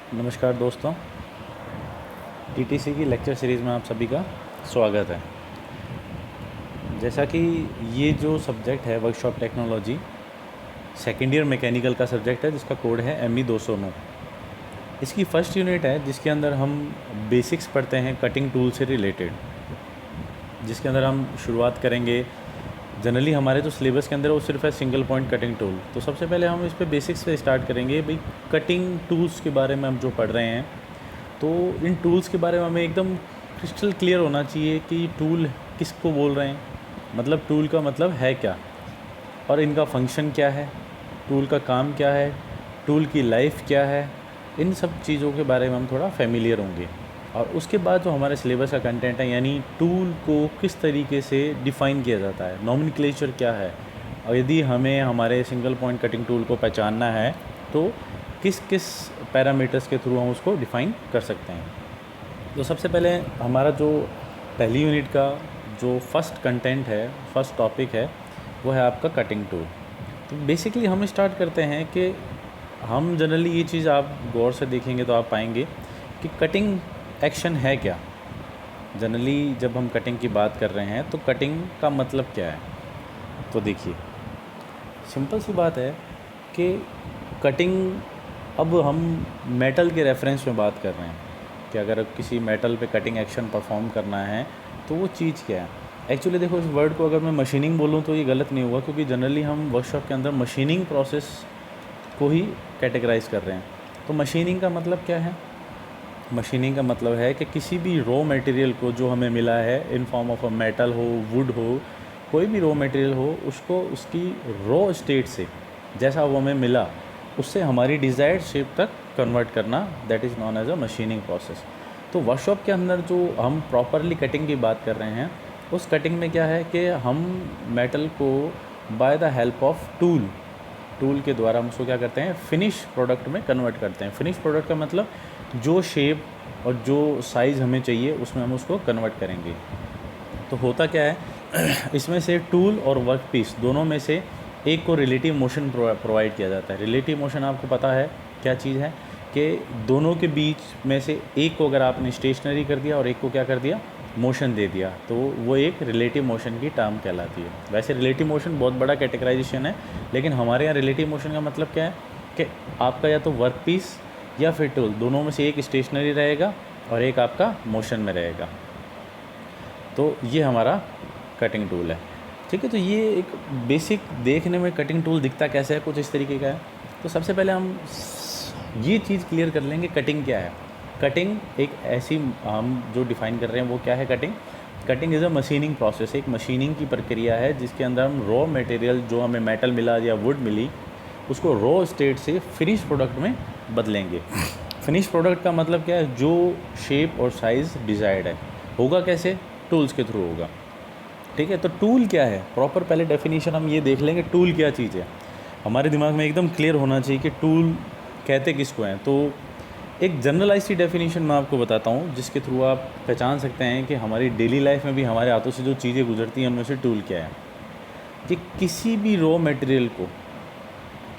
नमस्कार दोस्तों, टीटीसी की लेक्चर सीरीज़ में आप सभी का स्वागत है। जैसा कि ये जो सब्जेक्ट है workshop technology second year mechanical का सब्जेक्ट है, जिसका कोड है ME 209। इसकी फ़र्स्ट यूनिट है जिसके अंदर हम बेसिक्स पढ़ते हैं कटिंग टूल से रिलेटेड, जिसके अंदर हम शुरुआत करेंगे। जनरली हमारे जो सिलेबस के अंदर वो सिर्फ है सिंगल पॉइंट कटिंग टूल। तो सबसे पहले हम इस पे बेसिक्स से स्टार्ट करेंगे। भाई कटिंग टूल्स के बारे में हम जो पढ़ रहे हैं, तो इन टूल्स के बारे में हमें एकदम क्रिस्टल क्लियर होना चाहिए कि टूल किसको बोल रहे हैं, मतलब टूल का मतलब है क्या और इनका फंक्शन क्या है, टूल का काम क्या है, टूल की लाइफ क्या है। इन सब चीज़ों के बारे में हम थोड़ा फेमिलियर होंगे। और उसके बाद जो हमारे सिलेबस का कंटेंट है, यानी टूल को किस तरीके से डिफ़ाइन किया जाता है, नॉमेनक्लेचर क्या है, और यदि हमें हमारे सिंगल पॉइंट कटिंग टूल को पहचानना है तो किस किस पैरामीटर्स के थ्रू हम उसको डिफ़ाइन कर सकते हैं। तो सबसे पहले हमारा जो पहली यूनिट का जो फर्स्ट कंटेंट है, फर्स्ट टॉपिक है, वो है आपका कटिंग टूल। तो बेसिकली हम स्टार्ट करते हैं कि हम जनरली ये चीज़ आप गौर से देखेंगे तो आप पाएंगे कि कटिंग एक्शन है क्या। जनरली जब हम कटिंग की बात कर रहे हैं तो कटिंग का मतलब क्या है। तो देखिए, सिंपल सी बात है कि कटिंग, अब हम मेटल के रेफरेंस में बात कर रहे हैं कि अगर किसी मेटल पे कटिंग एक्शन परफॉर्म करना है तो वो चीज़ क्या है। एक्चुअली देखो, इस वर्ड को अगर मैं मशीनिंग बोलूँ तो ये गलत नहीं होगा, क्योंकि जनरली हम वर्कशॉप के अंदर मशीनिंग प्रोसेस को ही कैटेगराइज कर रहे हैं। तो मशीनिंग का मतलब क्या है? मशीनिंग का मतलब है कि किसी भी रॉ मटेरियल को जो हमें मिला है in form of a metal हो, वुड हो, कोई भी रॉ मटेरियल हो, उसको उसकी रॉ स्टेट से जैसा वो हमें मिला उससे हमारी डिज़ायर्ड शेप तक कन्वर्ट करना, that is known as a machining process. तो वर्कशॉप के अंदर जो हम प्रॉपरली कटिंग की बात कर रहे हैं, उस कटिंग में क्या है कि हम मेटल को by the help of tool के द्वारा हम उसको क्या करते हैं, फिनिश प्रोडक्ट में कन्वर्ट करते हैं। फिनिश प्रोडक्ट का मतलब जो शेप और जो साइज़ हमें चाहिए उसमें हम उसको कन्वर्ट करेंगे। तो होता क्या है, इसमें से टूल और वर्क पीस दोनों में से एक को रिलेटिव मोशन प्रोवाइड किया जाता है। रिलेटिव मोशन आपको पता है क्या चीज़ है, कि दोनों के बीच में से एक को अगर आपने स्टेशनरी कर दिया और एक को क्या कर दिया, मोशन दे दिया, तो वो एक रिलेटिव मोशन की टर्म कहलाती है। वैसे रिलेटिव मोशन बहुत बड़ा कैटेगराइजेशन है, लेकिन हमारे यहाँ रिलेटिव मोशन का मतलब क्या है कि आपका या तो वर्क पीस या फिर टूल, दोनों में से एक स्टेशनरी रहेगा और एक आपका मोशन में रहेगा। तो ये हमारा कटिंग टूल है, ठीक है। तो ये एक बेसिक देखने में कटिंग टूल दिखता कैसे है, कुछ इस तरीके का है। तो सबसे पहले हम ये चीज़ क्लियर कर लेंगे कटिंग क्या है। कटिंग एक ऐसी, हम जो डिफ़ाइन कर रहे हैं वो क्या है, cutting is a machining process. एक मशीनिंग की प्रक्रिया है जिसके अंदर हम रॉ मटेरियल जो हमें मेटल मिला या वुड मिली, उसको रॉ स्टेट से फिनिश प्रोडक्ट में बदलेंगे। फिनिश प्रोडक्ट का मतलब क्या है, जो शेप और साइज़ डिज़ायर्ड है। होगा कैसे? टूल्स के थ्रू होगा, ठीक है। तो टूल क्या है, प्रॉपर पहले डेफिनेशन हम ये देख लेंगे, टूल क्या चीज़ है। हमारे दिमाग में एकदम क्लियर होना चाहिए कि टूल कहते किसको हैं। तो एक जनरलाइज सी डेफिनेशन मैं आपको बताता हूँ, जिसके थ्रू आप पहचान सकते हैं कि हमारी डेली लाइफ में भी हमारे हाथों से जो चीज़ें गुजरती हैं उनमें से टूल क्या है। कि किसी भी रॉ मटेरियल को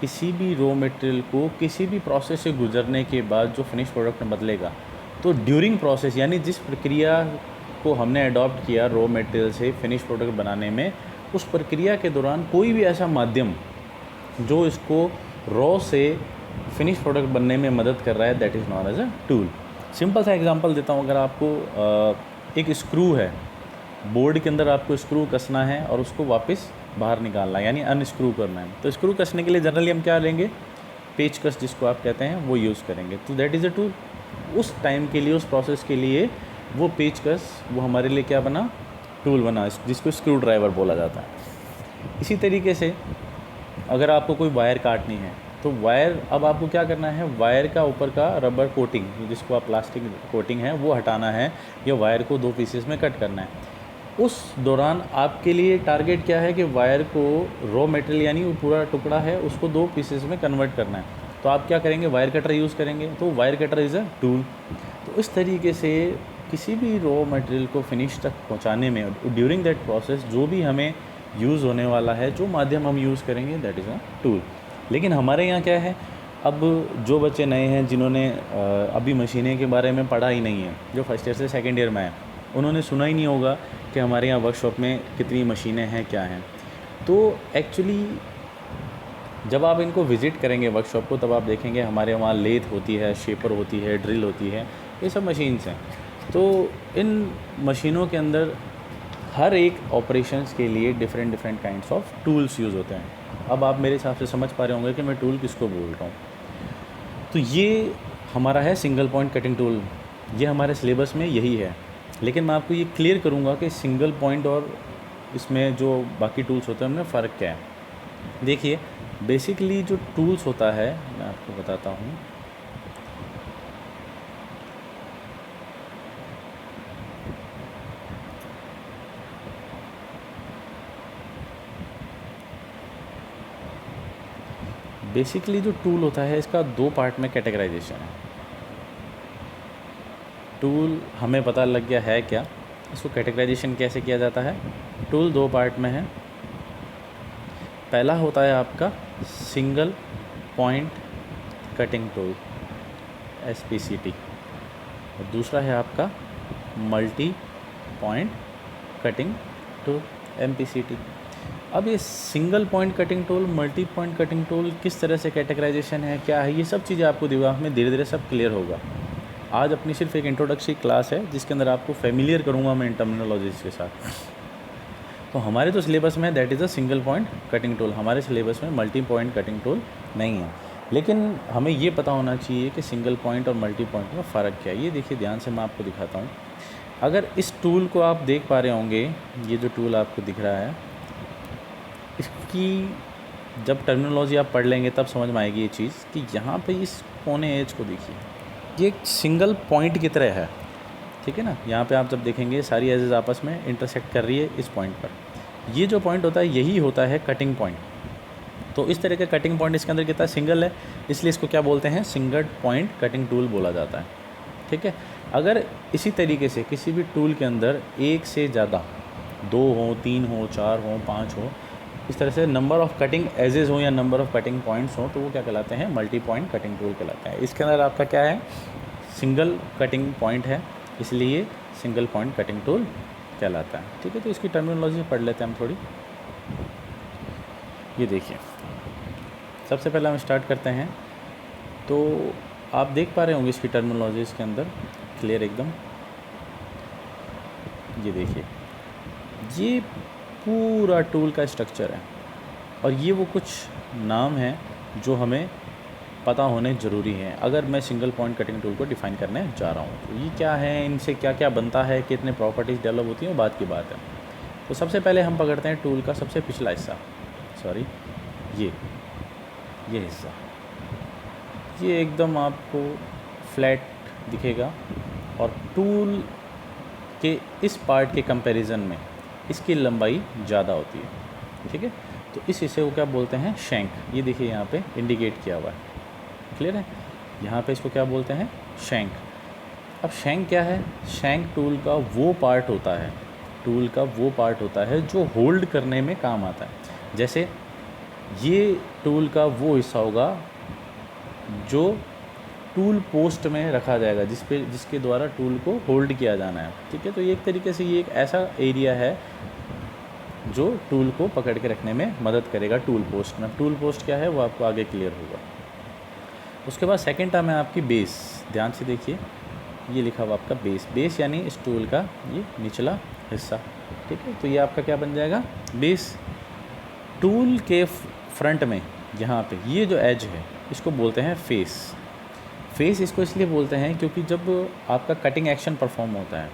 किसी भी प्रोसेस से गुजरने के बाद जो फिनिश प्रोडक्ट में बदलेगा, तो ड्यूरिंग प्रोसेस, यानी जिस प्रक्रिया को हमने अडॉप्ट किया रॉ मटेरियल से फिनिश प्रोडक्ट बनाने में, उस प्रक्रिया के दौरान कोई भी ऐसा माध्यम जो इसको रॉ से फिनिश प्रोडक्ट बनने में मदद कर रहा है, that is known as a tool. Simple सा एग्जांपल देता हूँ। अगर आपको एक स्क्रू है, बोर्ड के अंदर आपको स्क्रू कसना है और उसको वापस बाहर निकालना है, यानी अनस्क्रू करना है, तो स्क्रू कसने के लिए जनरली हम क्या लेंगे, पेचकस जिसको आप कहते हैं, वो यूज़ करेंगे। तो दैट इज़ अ टूल। उस टाइम के लिए, उस प्रोसेस के लिए वो पेचकस वो हमारे लिए क्या बना, टूल बना, जिसको स्क्रू ड्राइवर बोला जाता है। इसी तरीके से अगर आपको कोई वायर काटनी है, तो वायर, अब आपको क्या करना है, वायर का ऊपर का रबर कोटिंग, जिसको आप प्लास्टिक कोटिंग है, वो हटाना है, या वायर को 2 पीसेस में कट करना है। उस दौरान आपके लिए टारगेट क्या है कि वायर को रॉ मटेरियल, यानी वो पूरा टुकड़ा है, उसको 2 पीसेस में कन्वर्ट करना है। तो आप क्या करेंगे, वायर कटर यूज़ करेंगे। तो wire cutter is a tool. तो इस तरीके से किसी भी रॉ मटेरियल को फिनिश तक पहुंचाने में, ड्यूरिंग दैट प्रोसेस, जो भी हमें यूज़ होने वाला है, जो माध्यम हम यूज़ करेंगे, दैट इज़ अ टूल। लेकिन हमारे यहाँ क्या है, अब जो बच्चे नए हैं जिन्होंने अभी मशीनें के बारे में पढ़ा ही नहीं है, जो फर्स्ट ईयर से सेकंड ईयर में है, उन्होंने सुना ही नहीं होगा कि हमारे यहाँ वर्कशॉप में कितनी मशीनें हैं, क्या हैं। तो एक्चुअली जब आप इनको विज़िट करेंगे वर्कशॉप को, तब आप देखेंगे हमारे वहाँ लेथ होती है, शेपर होती है, ड्रिल होती है, ये सब मशीन्स हैं। तो इन मशीनों के अंदर हर एक ऑपरेशंस के लिए different different kinds of tools use होते हैं। अब आप मेरे हिसाब से समझ पा रहे होंगे कि मैं टूल किसको बोल रहा हूँ। तो ये हमारा है सिंगल पॉइंट कटिंग टूल, ये हमारे सिलेबस में यही है। लेकिन मैं आपको ये क्लियर करूँगा कि सिंगल पॉइंट और इसमें जो बाकी टूल्स होते हैं उनमें फ़र्क क्या है। देखिए, बेसिकली जो टूल्स होता है मैं आपको बताता हूँ। बेसिकली जो टूल होता है इसका दो पार्ट में कैटेगराइजेशन है। टूल हमें पता लग गया है क्या, इसको कैटेगराइजेशन कैसे किया जाता है। टूल दो पार्ट में है। पहला होता है आपका single point cutting tool SPCT, और दूसरा है आपका multi point cutting tool MPCT। अब ये single point cutting tool, multi point cutting tool किस तरह से कैटेगराइजेशन है, क्या है, ये सब चीज़ें आपको दिमाग में धीरे धीरे सब क्लियर होगा। आज अपनी सिर्फ एक इंट्रोडक्टरी क्लास है जिसके अंदर आपको फेमिलियर करूँगा मैं इन टर्मिनोलॉजीज़ के साथ। तो हमारे तो सिलेबस में that is a single point cutting tool, हमारे सिलेबस में मल्टी पॉइंट कटिंग टूल नहीं है। लेकिन हमें ये पता होना चाहिए कि सिंगल पॉइंट और मल्टी पॉइंट में फ़र्क क्या है। ये देखिए ध्यान से मैं आपको दिखाता हूँ। अगर इस टूल को आप देख पा रहे होंगे, ये जो टूल आपको दिख रहा है, इसकी जब टर्मिनोलॉजी आप पढ़ लेंगे तब समझ में आएगी ये चीज़ कि यहाँ पे इस कोने एज को देखिए, ये एक सिंगल पॉइंट की तरह है, ठीक है ना। यहाँ पे आप जब देखेंगे सारी एजेस आपस में इंटरसेक्ट कर रही है इस पॉइंट पर। ये जो पॉइंट होता है यही होता है कटिंग पॉइंट। तो इस तरह का कटिंग पॉइंट इसके अंदर कितना सिंगल है, इसलिए इसको क्या बोलते हैं, सिंगल पॉइंट कटिंग टूल बोला जाता है, ठीक है। अगर इसी तरीके से किसी भी टूल के अंदर एक से ज़्यादा, 2 हो, 3 हो, 4 हो, 5 हो, इस तरह से नंबर ऑफ़ कटिंग एजेस हो या नंबर ऑफ़ कटिंग पॉइंट्स हो, तो वो क्या कहलाते हैं, मल्टी पॉइंट कटिंग टूल कहलाते हैं। इसके अंदर आपका क्या है, सिंगल कटिंग पॉइंट है, इसलिए सिंगल पॉइंट कटिंग टूल कहलाता है, ठीक है। तो इसकी टर्मिनोलॉजी पढ़ लेते हैं हम थोड़ी। ये देखिए, सबसे पहले हम स्टार्ट करते हैं। तो आप देख पा रहे होंगे इसकी टर्मिनोलॉजी इसके अंदर क्लियर एकदम। ये देखिए, ये पूरा टूल का स्ट्रक्चर है, और ये वो कुछ नाम हैं जो हमें पता होने ज़रूरी हैं अगर मैं सिंगल पॉइंट कटिंग टूल को डिफ़ाइन करने जा रहा हूँ। तो ये क्या है, इनसे क्या क्या बनता है, कितने प्रॉपर्टीज़ डेवलप होती हैं, वो बात की बात है। तो सबसे पहले हम पकड़ते हैं टूल का सबसे पिछला हिस्सा, सॉरी ये हिस्सा, ये एकदम आपको फ्लैट दिखेगा, और टूल के इस पार्ट के कंपैरिजन में इसकी लंबाई ज़्यादा होती है, ठीक है। तो इस हिस्से को क्या बोलते हैं, शैंक। ये देखिए यहाँ पे इंडिकेट किया हुआ है, क्लियर है। यहाँ पे इसको क्या बोलते हैं, शैंक। अब शैंक क्या है, शैंक टूल का वो पार्ट होता है, टूल का वो पार्ट होता है जो होल्ड करने में काम आता है। जैसे ये टूल का वो हिस्सा होगा जो टूल पोस्ट में रखा जाएगा, जिसके द्वारा टूल को होल्ड किया जाना है, ठीक है। तो ये एक तरीके से ये एक ऐसा एरिया है जो टूल को पकड़ के रखने में मदद करेगा टूल पोस्ट में। टूल पोस्ट क्या है वो आपको आगे क्लियर होगा। उसके बाद सेकंड टर्म है आपकी बेस। ध्यान से देखिए, ये लिखा हुआ आपका बेस। बेस यानी इस टूल का ये निचला हिस्सा, ठीक है। तो ये आपका क्या बन जाएगा, बेस। टूल के फ्रंट में यहाँ पे ये जो एज है इसको बोलते हैं फेस। फेस इसको इसलिए बोलते हैं क्योंकि जब आपका कटिंग एक्शन परफॉर्म होता है,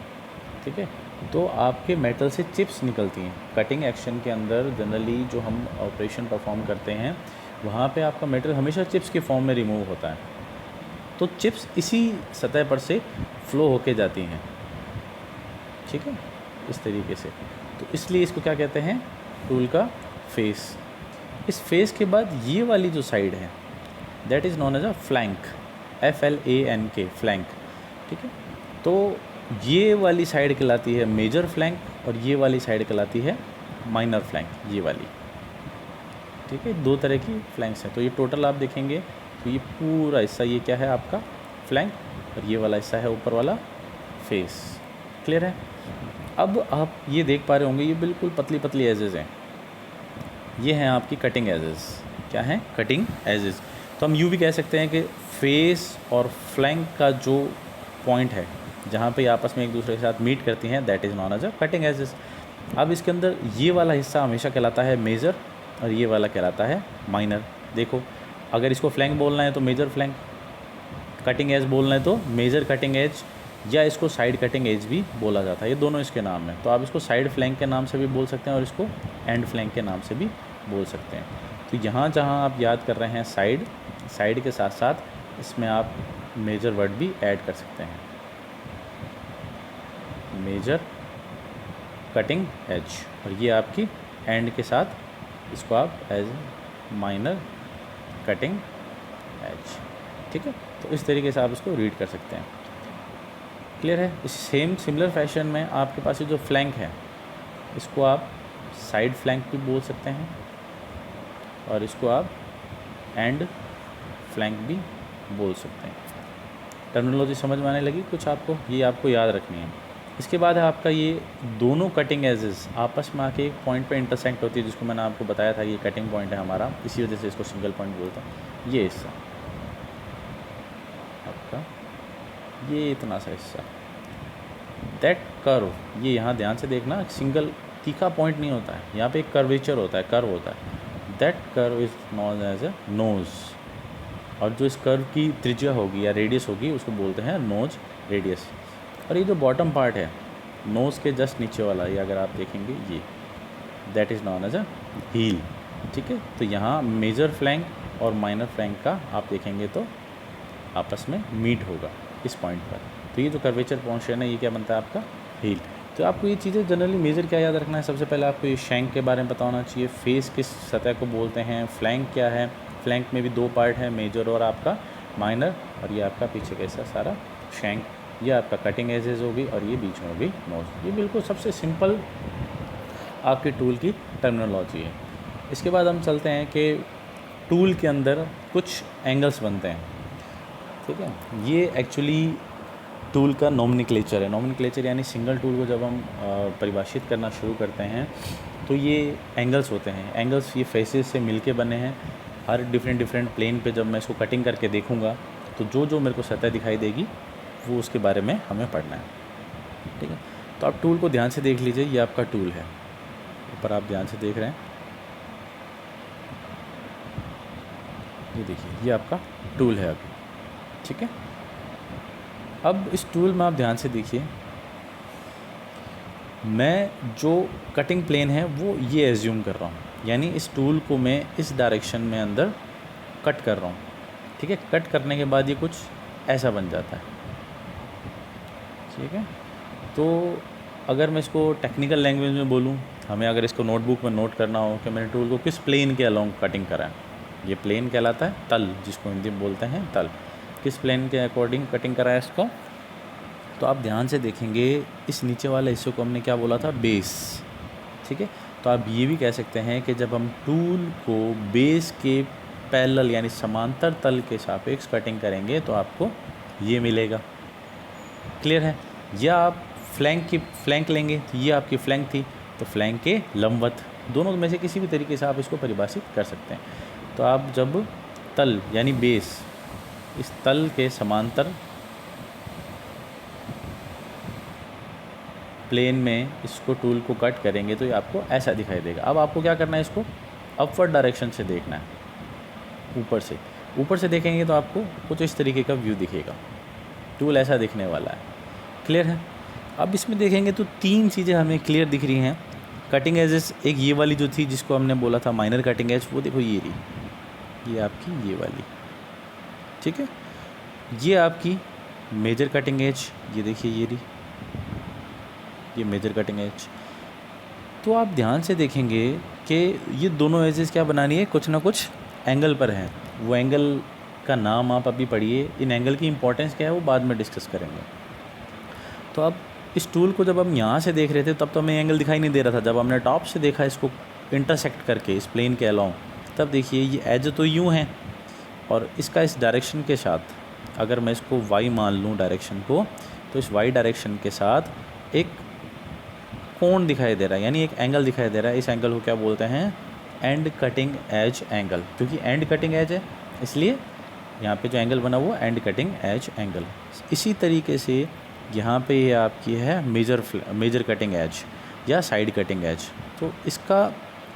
ठीक है, तो आपके मेटल से चिप्स निकलती हैं। कटिंग एक्शन के अंदर जनरली जो हम ऑपरेशन परफॉर्म करते हैं वहाँ पे आपका मेटल हमेशा चिप्स के फॉर्म में रिमूव होता है। तो चिप्स इसी सतह पर से फ्लो होके जाती हैं, ठीक है, इस तरीके से। तो इसलिए इसको क्या कहते हैं, टूल का फेस। इस फेस के बाद ये वाली जो साइड है that is known as a flank, FLANK, flank, ठीक है। तो ये वाली साइड कहलाती है मेजर फ्लैंक, और ये वाली साइड कहलाती है माइनर फ्लैंक, ये वाली, ठीक है। दो तरह की फ्लैंक्स हैं। तो ये टोटल आप देखेंगे देखो ये पूरा हिस्सा ये क्या है आपका फ्लैंक, और ये वाला हिस्सा है ऊपर वाला फेस। क्लियर है। अब आप ये देख पा रहे होंगे ये बिल्कुल पतली पतली एजेस हैं, ये हैं आपकी कटिंग एजेस। क्या हैं? Cutting edges. तो हम यूँ भी कह सकते हैं कि फेस और फ्लैंक का जो पॉइंट है जहाँ पे आपस में एक दूसरे के साथ मीट करती हैं, that is known as a cutting edges. अब इसके अंदर ये वाला हिस्सा हमेशा कहलाता है मेजर और ये वाला कहलाता है माइनर। देखो अगर इसको फ्लैंक बोलना है तो मेजर फ्लैंक, कटिंग एज बोलना है तो मेजर कटिंग एज, या इसको साइड कटिंग एज भी बोला जाता है। ये दोनों इसके नाम हैं। तो आप इसको साइड फ्लैंक के नाम से भी बोल सकते हैं और इसको एंड फ्लैंक के नाम से भी बोल सकते हैं। तो यहाँ जहाँ आप याद कर रहे हैं साइड, साइड के साथ साथ इसमें आप मेजर वर्ड भी ऐड कर सकते हैं, मेजर कटिंग एज। और ये आपकी एंड के साथ इसको आप एज माइनर कटिंग एज। ठीक है, तो इस तरीके से आप इसको रीड कर सकते हैं। क्लियर है। इस सेम सिमिलर फैशन में आपके पास ये जो फ्लैंक है इसको आप साइड फ्लैंक भी बोल सकते हैं और इसको आप एंड फ्लैंक भी बोल सकते हैं। टर्मिनोलॉजी समझ में आने लगी कुछ आपको? ये आपको याद रखनी है। इसके बाद है आपका ये दोनों कटिंग एजेस आपस में आके एक पॉइंट पे इंटरसेक्ट होती है, जिसको मैंने आपको बताया था ये कटिंग पॉइंट है हमारा, इसी वजह से इसको सिंगल पॉइंट बोलते हैं। ये हिस्सा आपका, ये इतना सा हिस्सा, दैट कर्व, ये यहाँ ध्यान से देखना, सिंगल तीखा पॉइंट नहीं होता है, यहाँ पे एक कर्वेचर होता है, कर्व होता है। That curve is known as a nose, और जो इस कर्व की त्रिज्या होगी या रेडियस होगी उसको बोलते हैं नोज रेडियस। और ये जो बॉटम पार्ट है नोज़ के जस्ट नीचे वाला, ये अगर आप देखेंगे ये, that is known as a heel. ठीक है, तो यहाँ मेजर फ्लैंक और माइनर फ्लैंक का आप देखेंगे तो आपस में मीट होगा इस पॉइंट पर। तो ये जो कर्वेचर पोर्शन है ये क्या बनता है आपका हील। तो आपको ये चीज़ें जनरली मेजर क्या याद रखना है, सबसे पहले आपको ये शैंक के बारे में पता होना चाहिए, फेस किस सतह को बोलते हैं, फ्लैंक क्या है, फ्लैंक में भी दो पार्ट है, मेजर और आपका माइनर, और ये आपका पीछे कैसा सारा शैंक, ये आपका कटिंग एजेस होगी और ये बीच में होगी नोज। ये बिल्कुल सबसे सिंपल आपके टूल की टर्मिनोलॉजी है। इसके बाद हम चलते हैं कि टूल के अंदर कुछ एंगल्स बनते हैं। ठीक है, ये एक्चुअली टूल का नोमेनक्लेचर है। नोमेनक्लेचर यानी सिंगल टूल को जब हम परिभाषित करना शुरू करते हैं तो ये एंगल्स होते हैं। एंगल्स ये फेसेस से मिलके बने हैं। हर डिफरेंट प्लेन पे जब मैं इसको कटिंग करके देखूंगा तो जो जो मेरे को सतह दिखाई देगी वो उसके बारे में हमें पढ़ना है। ठीक है, तो आप टूल को ध्यान से देख लीजिए। ये आपका टूल है, ऊपर आप ध्यान से देख रहे हैं, ये देखिए ये आपका टूल है अभी। ठीक है, अब इस टूल में आप ध्यान से देखिए, मैं जो कटिंग प्लेन है वो ये एज्यूम कर रहा हूँ, यानी इस टूल को मैं इस डायरेक्शन में अंदर कट कर रहा हूँ। ठीक है, कट करने के बाद ये कुछ ऐसा बन जाता है। ठीक है, तो अगर मैं इसको टेक्निकल लैंग्वेज में बोलूँ, हमें अगर इसको नोटबुक में नोट करना हो कि मैंने टूल को किस प्लेन के अलोंग कटिंग करा है, ये प्लेन कहलाता है तल, जिसको हिंदी में बोलते हैं तल। किस प्लेन के अकॉर्डिंग कटिंग करा है इसको, तो आप ध्यान से देखेंगे इस नीचे वाले हिस्से को हमने क्या बोला था, बेस। ठीक है, तो आप ये भी कह सकते हैं कि जब हम टूल को बेस के पैरेलल यानी समांतर तल के सापेक्ष कटिंग करेंगे तो आपको ये मिलेगा। क्लियर है। या आप फ्लैंक लेंगे तो ये आपकी फ्लैंक थी, तो फ्लैंक के लंबवत, दोनों में से किसी भी तरीके से आप इसको परिभाषित कर सकते हैं। तो आप जब तल यानी बेस, इस तल के समांतर प्लेन में इसको टूल को कट करेंगे तो ये आपको ऐसा दिखाई देगा। अब आपको क्या करना है, इसको अपवर्ड डायरेक्शन से देखना है, ऊपर से देखेंगे तो आपको कुछ इस तरीके का व्यू दिखेगा, टूल ऐसा दिखने वाला है। क्लियर है। अब इसमें देखेंगे तो तीन चीज़ें हमें क्लियर दिख रही हैं। कटिंग एजेस, एक ये वाली जो थी जिसको हमने बोला था माइनर कटिंग एज, वो देखो ये रही, ये आपकी ये वाली। ठीक है, ये आपकी मेजर कटिंग एज, ये देखिए ये रही, ये मेजर कटिंग एज। तो आप ध्यान से देखेंगे कि ये दोनों एजेस क्या बनानी है, कुछ ना कुछ एंगल पर हैं। वो एंगल का नाम आप अभी पढ़िए, इन एंगल की इंपॉर्टेंस क्या है वो बाद में डिस्कस करेंगे। तो अब इस टूल को जब हम यहाँ से देख रहे थे तब तो हमें एंगल दिखाई नहीं दे रहा था। जब हमने टॉप से देखा इसको इंटरसेक्ट करके इस प्लेन के अलोंग, तब देखिए ये एज तो यूँ हैं, और इसका इस डायरेक्शन के साथ अगर मैं इसको वाई मान लूँ डायरेक्शन को, तो इस वाई डायरेक्शन के साथ एक कोण दिखाई दे रहा है, यानी एक एंगल दिखाई दे रहा है। इस एंगल को क्या बोलते हैं? And cutting edge angle. क्योंकि एंड कटिंग एज है इसलिए यहाँ पे जो एंगल बना वो एंड कटिंग एज एंगल। इसी तरीके से यहाँ पे ये आपकी है मेजर कटिंग एज या साइड कटिंग एज। तो इसका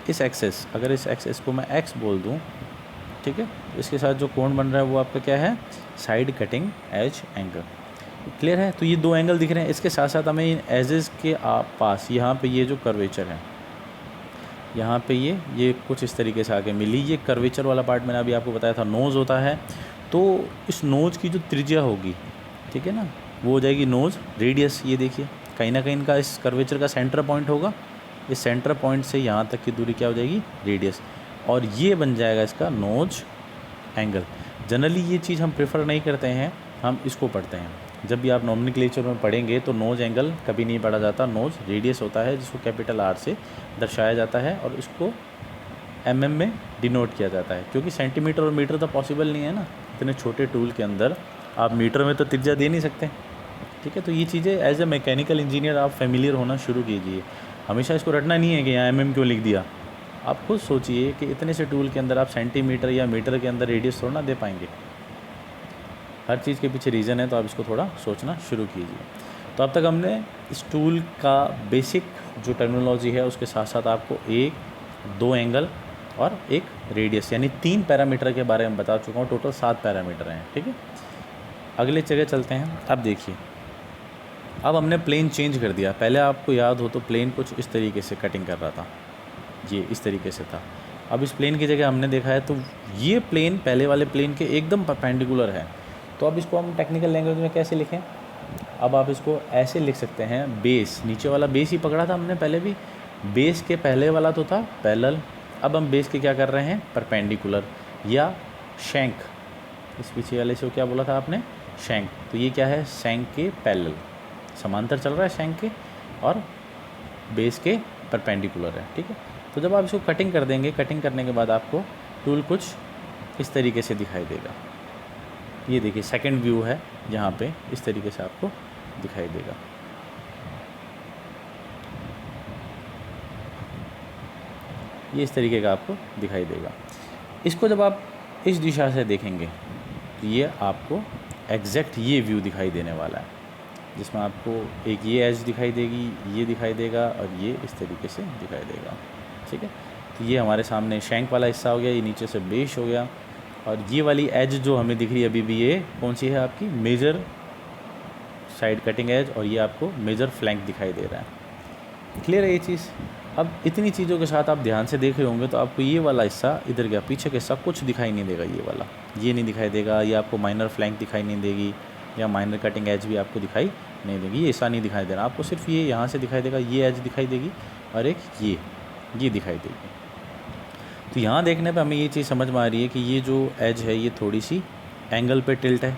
इस एक्सेस, अगर इस एक्सेस को मैं एक्स बोल दूँ, ठीक है, तो इसके साथ जो कोण बन रहा है वो आपका क्या है? Side cutting edge angle. Clear है? तो ये दो एंगल दिख रहे हैं। इसके साथ साथ हमें इन एजेस के पास यहाँ पे ये जो कर्वेचर है, यहाँ पे ये कुछ इस तरीके से आके मिली। ये कर्वेचर वाला पार्ट मैंने अभी आपको बताया था नोज़ होता है। तो इस नोज़ की जो त्रिज्या होगी, ठीक है ना, वो हो जाएगी नोज़ रेडियस। ये देखिए कहीं ना कहीं इनका इस कर्वेचर का सेंटर पॉइंट होगा। इस सेंटर पॉइंट से यहाँ तक की दूरी क्या हो जाएगी? रेडियस। और ये बन जाएगा इसका नोज एंगल। जनरली ये चीज़ हम प्रेफर नहीं करते हैं, हम इसको पढ़ते हैं। जब भी आप नॉमेनक्लेचर में पढ़ेंगे तो नोज एंगल कभी नहीं पढ़ा जाता, नोज रेडियस होता है जिसको कैपिटल आर से दर्शाया जाता है और इसको एमएम में डिनोट किया जाता है। क्योंकि सेंटीमीटर और मीटर तो पॉसिबल नहीं है ना, इतने छोटे टूल के अंदर आप मीटर में तो त्रिज्या दे नहीं सकते। ठीक है, तो ये चीज़ें एज ए मैकेनिकल इंजीनियर आप फेमिलियर होना शुरू कीजिए। हमेशा इसको रटना नहीं है कि यहाँ एमएम क्यों लिख दिया। आप खुद सोचिए कि इतने से टूल के अंदर आप सेंटीमीटर या मीटर के अंदर रेडियस थोड़ा ना दे पाएंगे। हर चीज़ के पीछे रीज़न है, तो आप इसको थोड़ा सोचना शुरू कीजिए। तो अब तक हमने इस टूल का बेसिक जो टर्मिनोलॉजी है उसके साथ साथ आपको एक, दो एंगल और एक रेडियस यानी 3 पैरामीटर के बारे में बता चुका हूँ। टोटल 7 पैरामीटर हैं। ठीक है, अगले जगह चलते हैं। अब देखिए, अब हमने प्लेन चेंज कर दिया। पहले आपको याद हो तो प्लेन कुछ इस तरीके से कटिंग कर रहा था, ये इस तरीके से था। अब इस प्लेन की जगह हमने देखा है तो ये प्लेन पहले वाले प्लेन के एकदम परपेंडिकुलर है। तो अब इसको हम टेक्निकल लैंग्वेज में कैसे लिखें? अब आप इसको ऐसे लिख सकते हैं, बेस, नीचे वाला बेस ही पकड़ा था हमने पहले भी। बेस के पहले वाला तो था पैरेलल, अब हम बेस के क्या कर रहे हैं? परपेंडिकुलर या शैंक। इस पीछे वाले से क्या बोला था आपने? शैंक। तो ये क्या है? शैंक के पैरेलल, समांतर चल रहा है शैंक के, और बेस के परपेंडिकुलर है। ठीक है, तो जब आप इसको कटिंग कर देंगे, कटिंग करने के बाद आपको टूल कुछ इस तरीके से दिखाई देगा। ये देखिए सेकंड व्यू है, यहाँ पे इस तरीके से आपको दिखाई देगा। ये इस तरीके का आपको दिखाई देगा। इसको जब आप इस दिशा से देखेंगे तो ये आपको एग्जैक्ट ये व्यू दिखाई देने वाला है, जिसमें आपको एक ये एज दिखाई देगी, ये दिखाई देगा और ये इस तरीके से दिखाई देगा। ठीक है, तो ये हमारे सामने शैंक वाला हिस्सा हो गया, ये नीचे से बेस हो गया, और ये वाली एज जो हमें दिख रही है अभी भी, ये कौन सी है? आपकी मेजर साइड कटिंग एज, और ये आपको मेजर फ्लैंक दिखाई दे रहा है। क्लियर है ये चीज़? अब इतनी चीज़ों के साथ आप ध्यान से देख रहे होंगे तो आपको ये वाला हिस्सा इधर गया, पीछे का हिस्सा कुछ दिखाई नहीं देगा। ये वाला ये नहीं दिखाई देगा, ये आपको माइनर फ्लैंक दिखाई नहीं देगी, या माइनर कटिंग एज भी आपको दिखाई नहीं देगी। ये ऐसा नहीं दिखाई देना आपको, सिर्फ ये यहाँ से दिखाई देगा, ये एज दिखाई देगी और एक ये दिखाई देगी। तो यहाँ देखने पे हमें ये चीज़ समझ में आ रही है कि ये जो एज है ये थोड़ी सी एंगल पे टिल्ट है।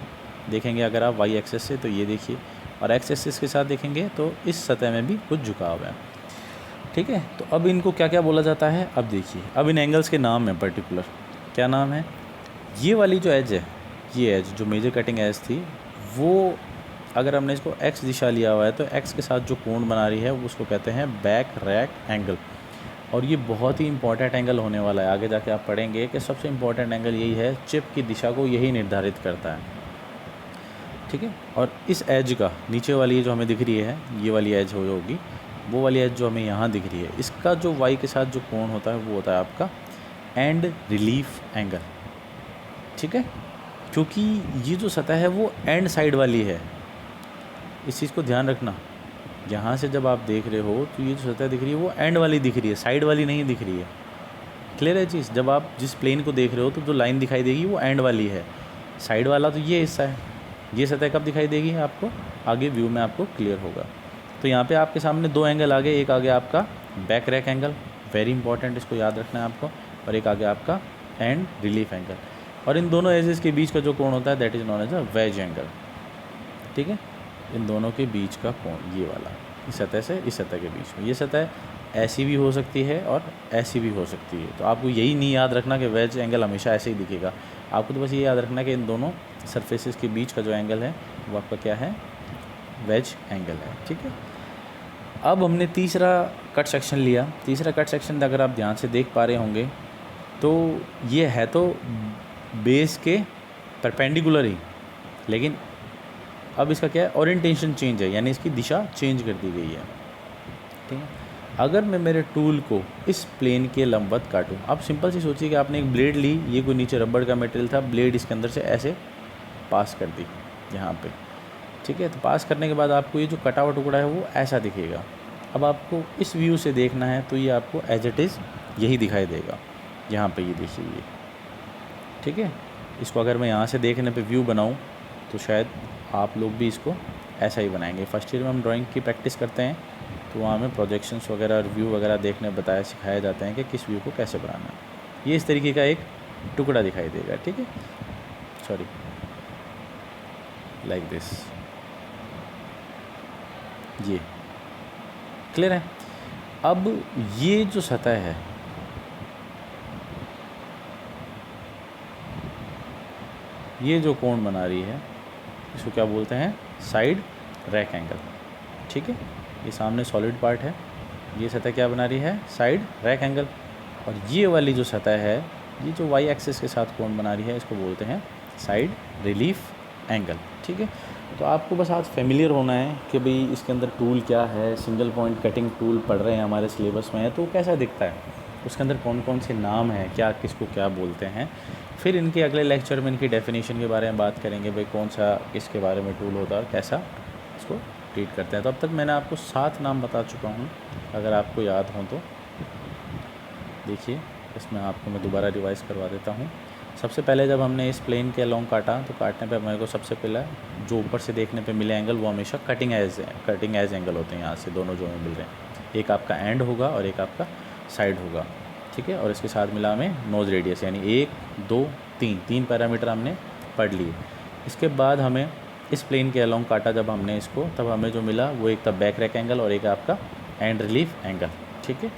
देखेंगे अगर आप वाई एक्सेस से तो ये देखिए, और एक्स एक्सिस के साथ देखेंगे तो इस सतह में भी कुछ झुकाव है। ठीक है, तो अब इनको क्या क्या बोला जाता है? अब देखिए, अब इन एंगल्स के नाम है पर्टिकुलर। क्या नाम है? ये वाली जो एज है, ये एज जो मेजर कटिंग एज थी, वो अगर हमने इसको एक्स दिशा लिया हुआ है तो एक्स के साथ जो कोण बना रही है वो उसको कहते हैं बैक रैक एंगल। और ये बहुत ही इंपॉर्टेंट एंगल होने वाला है। आगे जाके आप पढ़ेंगे कि सबसे इंपॉर्टेंट एंगल यही है, चिप की दिशा को यही निर्धारित करता है। ठीक है, और इस एज का नीचे वाली जो हमें दिख रही है, ये वाली एज होगी, वो वाली एज जो हमें यहाँ दिख रही है, इसका जो वाई के साथ जो कोण होता है वो होता है आपका एंड रिलीफ एंगल। ठीक है, क्योंकि ये जो सतह है वो एंड साइड वाली है, इस चीज़ को ध्यान रखना। यहाँ से जब आप देख रहे हो तो ये जो सतह दिख रही है वो एंड वाली दिख रही है, साइड वाली नहीं दिख रही है। क्लियर है चीज़? जब आप जिस प्लेन को देख रहे हो तो जो लाइन दिखाई देगी वो एंड वाली है, साइड वाला तो ये हिस्सा है। ये सतह कब दिखाई देगी आपको? आगे व्यू में आपको क्लियर होगा। तो यहाँ पे आपके सामने दो एंगल आ गए, एक आ गया आपका back rack angle, very important, इसको याद रखना है आपको, और एक आ गया आपका एंड रिलीफ एंगल। और इन दोनों एजेस के बीच का जो कोण होता है that is known as a wedge angle. ठीक है, इन दोनों के बीच का कोण ये वाला, इस सतह से इस सतह के बीच में, ये सतह ऐसी भी हो सकती है और ऐसी भी हो सकती है। तो आपको यही नहीं याद रखना कि वेज एंगल हमेशा ऐसे ही दिखेगा, आपको तो बस ये याद रखना कि इन दोनों सरफेसेस के बीच का जो एंगल है वो आपका क्या है, वेज एंगल है। ठीक है, अब हमने तीसरा कट सेक्शन लिया। तीसरा कट सेक्शन अगर आप ध्यान से देख पा रहे होंगे तो ये है तो बेस के परपेंडिकुलर ही, लेकिन अब इसका क्या है, ओरिएंटेशन चेंज है, यानी इसकी दिशा चेंज कर दी गई है। ठीक है, अगर मैं मेरे टूल को इस प्लेन के लंबवत काटूं, आप सिंपल सी सोचिए कि आपने एक ब्लेड ली, ये कोई नीचे रबड़ का मटेरियल था, ब्लेड इसके अंदर से ऐसे पास कर दी यहाँ पे। ठीक है, तो पास करने के बाद आपको ये जो कटा हुआ टुकड़ा है वो ऐसा दिखेगा। अब आपको इस व्यू से देखना है तो ये आपको एज इट इज़ यही दिखाई देगा, यहाँ पे ये देखिए ये। ठीक है, इसको अगर मैं यहाँ से देखने पे व्यू बनाऊँ तो शायद आप लोग भी इसको ऐसा ही बनाएंगे। फर्स्ट ईयर में हम ड्राइंग की प्रैक्टिस करते हैं तो वहाँ हमें प्रोजेक्शंस वगैरह और व्यू वगैरह देखने बताया सिखाए जाते हैं कि किस व्यू को कैसे बनाना है। ये इस तरीके का एक टुकड़ा दिखाई देगा। ठीक है, सॉरी, लाइक दिस, ये क्लियर है। अब ये जो सतह है, ये जो कोण बना रही है इसको क्या बोलते हैं, साइड रैक एंगल। ठीक है, ये सामने सॉलिड पार्ट है, ये सतह क्या बना रही है, साइड रैक एंगल। और ये वाली जो सतह है, ये जो वाई एक्सिस के साथ कोण बना रही है, इसको बोलते हैं साइड रिलीफ एंगल। ठीक है, तो आपको बस आज फेमिलियर होना है कि भाई इसके अंदर टूल क्या है, सिंगल पॉइंट कटिंग टूल पढ़ रहे हैं हमारे सिलेबस में है तो कैसा दिखता है, उसके अंदर कौन कौन से नाम हैं, क्या किसको क्या बोलते हैं। फिर इनके अगले लेक्चर में इनकी डेफिनेशन के बारे में बात करेंगे, भाई कौन सा किसके बारे में टूल होता है और कैसा इसको ट्रीट करते हैं। तो अब तक मैंने आपको 7 नाम बता चुका हूँ, अगर आपको याद हो तो देखिए, इसमें आपको मैं दोबारा रिवाइज़ करवा देता हूँ। सबसे पहले जब हमने इस प्लेन के अलोंग काटा तो काटने पे मेरे को सबसे पहला जो ऊपर से देखने पे मिले एंगल वो हमेशा कटिंग एज एंगल होते हैं। यहाँ से दोनों जो हमें मिल रहे हैं, एक आपका एंड होगा और एक आपका साइड होगा। ठीक है, और इसके साथ मिला हमें नोज़ रेडियस, यानी 1 2 3 पैरामीटर हमने पढ़ लिए। इसके बाद हमें इस प्लेन के अलोंग काटा जब हमने इसको, तब हमें जो मिला वो एक था बैक रैक एंगल और एक आपका एंड रिलीफ एंगल। ठीक है,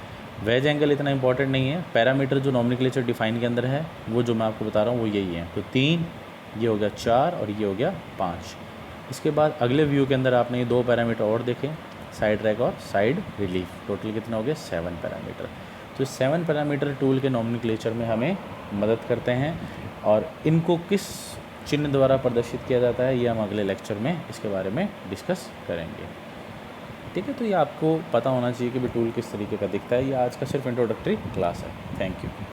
वेज एंगल इतना इंपॉर्टेंट नहीं है, पैरामीटर जो नॉमेनक्लेचर डिफाइन के अंदर है वो जो मैं आपको बता रहा हूँ वो यही है। तो 3, ये हो गया 4 और ये हो गया 5। इसके बाद अगले व्यू के अंदर आपने ये 2 पैरामीटर और देखे, साइड रैक और साइड रिलीफ। टोटल कितने हो गए, 7 पैरामीटर। तो 7 पैरामीटर टूल के नॉमेनक्लेचर में हमें मदद करते हैं और इनको किस चिन्ह द्वारा प्रदर्शित किया जाता है ये हम अगले लेक्चर में इसके बारे में डिस्कस करेंगे। ठीक है, तो ये आपको पता होना चाहिए कि भी टूल किस तरीके का दिखता है। ये आज का सिर्फ इंट्रोडक्टरी क्लास है। Thank you.